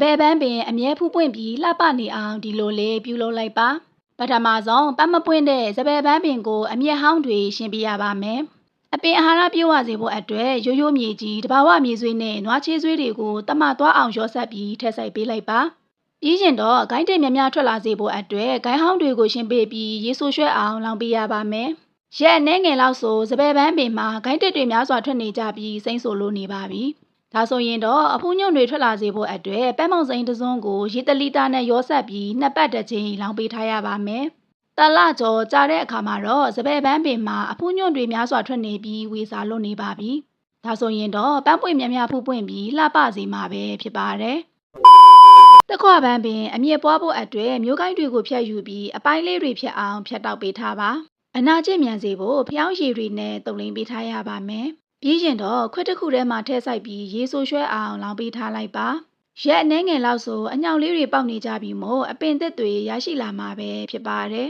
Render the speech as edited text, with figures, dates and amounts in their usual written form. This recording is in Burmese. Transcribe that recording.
ပယ်ပန်းပင်အမြဲဖူးပွင့်ပြီးလှပနေအောင်ဒီလိုလေးပြုလုပ်လိုက်ပါပထမဆုံးပန်းမပွင့်တဲ့စပယ်ပန်းပင်ကိုအမြက်ဟောင်းတွေရှင်းပြရပါမယ်အပင်အာဟာရပြည့်ဝစေဖို့အတွက်ရိုးရိုးမြေကြီးတဘာဝမြေဆွေးနဲ့နွားချေးဆွေးတွေကိုတမသွားအောင်ရောဆက်ပြီးထည့်ဆိုင်ပေးလိုက်ပါပြီးရင်တော့ဂိုင်းတင်များများထွက်လာစေဖို့အတွက်ဂိုင်းဟောင်းတွေကိုရှင်းပေးပြီးရေဆိုးရွှဲအောင်လောင်ပေးရပါမယ်ရက်အနည်းငယ်လောက်ဆိုစပယ်ပန်းပင်မှာဂိုင်းတက်တွေများစွာထွက်နေကြပြီးစိမ့်ဆိုလို့နေပါပြီဒါဆိုရင်တော့အဖူးညွန့်တွေထွက်လာစေဖို့အတွက်ပဲမောင်စိမ်းတစ်စုံကိုရေတလီတာနဲ့ရောဆက်ပြီးနှစ်ပတ်တစ်ချိန်လောင်ပေးထားရပါမယ်တလကျော်ကြာတဲ့အခါမှာတော့စပယ်ပန်းပင်မှာအဖူးညွန့်တွေများစွာထွက်နေပြီးဝေစာလွတ်နေပါပြီဒါဆိုရင်တော့ပန်းပွင့်များများဖူးပွင့်ပြီးလှပစေမှာပဲဖြစ်ပါတယ်တခွပန်းပင်အမြင့်ပွားဖို့အတွက်မျိုးကိုင်းတွေကိုဖြတ်ယူပြီးအပိုင်းလေးတွေဖြတ်အောင်ဖြတ်တောက်ပေးထားပါအနာကျင့်မြန်စေဖို့ဖျောင်းရည်တွေနဲ့တုံလင်းပေးထားရပါမယ်ပြီးရင်တော့ခွက်တစ်ခုထဲမှာထည့်ဆိုင်ပြီးရေဆိုးရွှဲအောင်လောင်ပေးထားလိုက်ပါရက်အနည်းငယ်လောက်ဆိုအညောင်လေးတွေပေါက်နေကြပြီးမို့အပင်သစ်တွေရရှိလာမှာပဲဖြစ်ပါတယ်